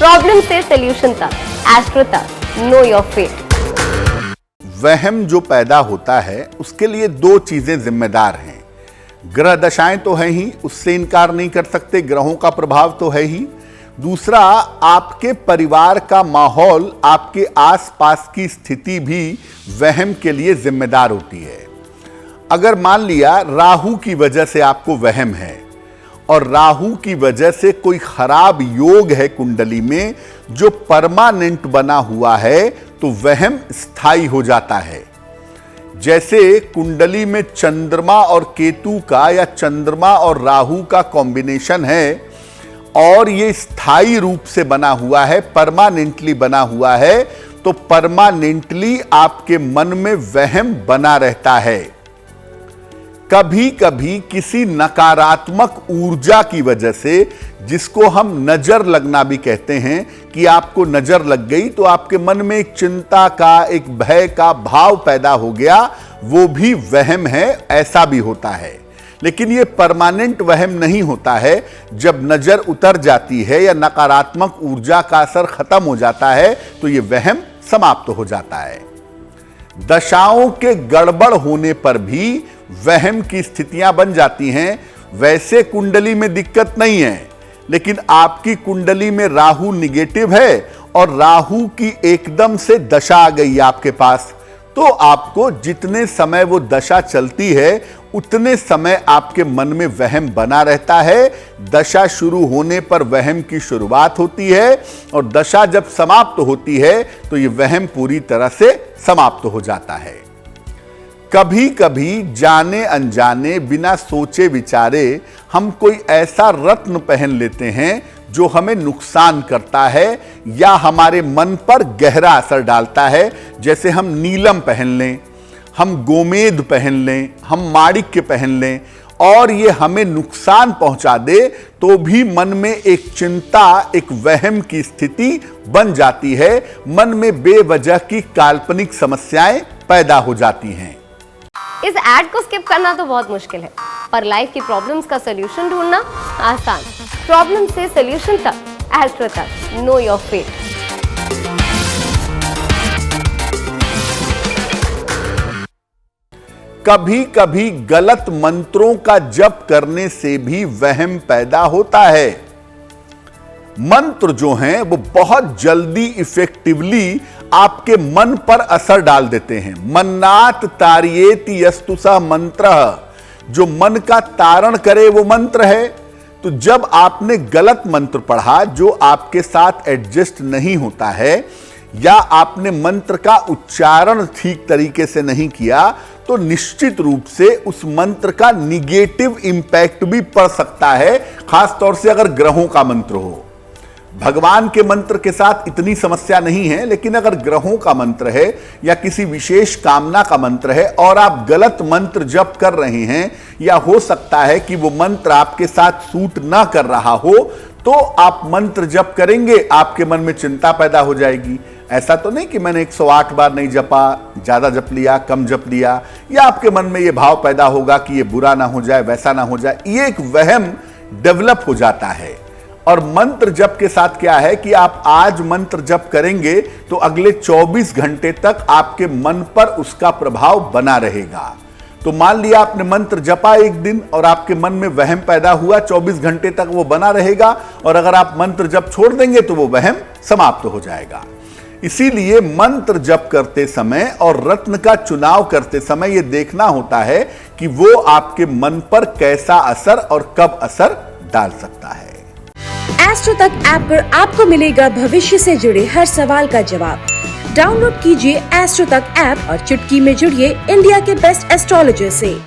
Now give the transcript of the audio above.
Problem से solution तक, astro तक, नो योर फेट। वहम जो पैदा होता है उसके लिए दो चीजें जिम्मेदार हैं। ग्रह दशाएं तो हैं ही, उससे इनकार नहीं कर सकते, ग्रहों का प्रभाव तो है ही। दूसरा, आपके परिवार का माहौल, आपके आसपास की स्थिति भी वहम के लिए जिम्मेदार होती है। अगर मान लिया राहु की वजह से आपको वहम है और राहु की वजह से कोई खराब योग है कुंडली में जो परमानेंट बना हुआ है, तो वहम स्थायी हो जाता है। जैसे कुंडली में चंद्रमा और केतु का या चंद्रमा और राहु का कॉम्बिनेशन है और ये स्थायी रूप से बना हुआ है, परमानेंटली बना हुआ है, तो परमानेंटली आपके मन में वहम बना रहता है। कभी कभी किसी नकारात्मक ऊर्जा की वजह से, जिसको हम नजर लगना भी कहते हैं, कि आपको नजर लग गई तो आपके मन में एक चिंता का, एक भय का भाव पैदा हो गया, वो भी वहम है, ऐसा भी होता है। लेकिन ये परमानेंट वहम नहीं होता है। जब नजर उतर जाती है या नकारात्मक ऊर्जा का असर खत्म हो जाता है तो ये वहम समाप्त हो जाता है। दशाओं के गड़बड़ होने पर भी वहम की स्थितियां बन जाती हैं। वैसे कुंडली में दिक्कत नहीं है, लेकिन आपकी कुंडली में राहु निगेटिव है और राहु की एकदम से दशा आ गई आपके पास, तो आपको जितने समय वो दशा चलती है उतने समय आपके मन में वहम बना रहता है। दशा शुरू होने पर वहम की शुरुआत होती है और दशा जब समाप्त होती है तो ये वहम पूरी तरह से समाप्त हो जाता है। कभी कभी जाने अनजाने, बिना सोचे विचारे हम कोई ऐसा रत्न पहन लेते हैं जो हमें नुकसान करता है या हमारे मन पर गहरा असर डालता है। जैसे हम नीलम पहन लें, हम गोमेद पहन लें, हम माणिक्य पहन लें और ये हमें नुकसान पहुंचा दे, तो भी मन में एक चिंता, एक वहम की स्थिति बन जाती है। मन में बेवजह की काल्पनिक समस्याएं पैदा हो जाती हैं। इस ऐड को स्किप करना तो बहुत मुश्किल है, पर लाइफ की प्रॉब्लम्स का सॉल्यूशन ढूंढना आसान। प्रॉब्लम से सॉल्यूशन तक, एस्ट्रो तक, नो योर फेट। कभी कभी गलत मंत्रों का जप करने से भी वहम पैदा होता है। मंत्र जो हैं वो बहुत जल्दी इफेक्टिवली आपके मन पर असर डाल देते हैं। मन्नात तारयेति यस्तुसा मंत्र, जो मन का तारण करे वो मंत्र है। तो जब आपने गलत मंत्र पढ़ा जो आपके साथ एडजस्ट नहीं होता है या आपने मंत्र का उच्चारण ठीक तरीके से नहीं किया, तो निश्चित रूप से उस मंत्र का निगेटिव इंपैक्ट भी पड़ सकता है, खासतौर से अगर ग्रहों का मंत्र हो। भगवान के मंत्र के साथ इतनी समस्या नहीं है, लेकिन अगर ग्रहों का मंत्र है या किसी विशेष कामना का मंत्र है और आप गलत मंत्र जप कर रहे हैं, या हो सकता है कि वो मंत्र आपके साथ सूट ना कर रहा हो, तो आप मंत्र जप करेंगे, आपके मन में चिंता पैदा हो जाएगी। ऐसा तो नहीं कि मैंने 108 बार नहीं जपा, ज्यादा जप लिया, कम जप लिया, या आपके मन में ये भाव पैदा होगा कि ये बुरा ना हो जाए, वैसा ना हो जाए। ये एक वहम डेवलप हो जाता है। और मंत्र जप के साथ क्या है कि आप आज मंत्र जप करेंगे तो अगले 24 घंटे तक आपके मन पर उसका प्रभाव बना रहेगा। तो मान लिया आपने मंत्र जपा एक दिन और आपके मन में वहम पैदा हुआ, 24 घंटे तक वो बना रहेगा, और अगर आप मंत्र जप छोड़ देंगे तो वो वहम समाप्त हो जाएगा। इसीलिए मंत्र जप करते समय और रत्न का चुनाव करते समय यह देखना होता है कि वो आपके मन पर कैसा असर और कब असर डाल सकता है। एस्ट्रो तक ऐप पर आपको मिलेगा भविष्य से जुड़े हर सवाल का जवाब। डाउनलोड कीजिए एस्ट्रो तक ऐप और चुटकी में जुड़िए इंडिया के बेस्ट एस्ट्रोलॉजर से।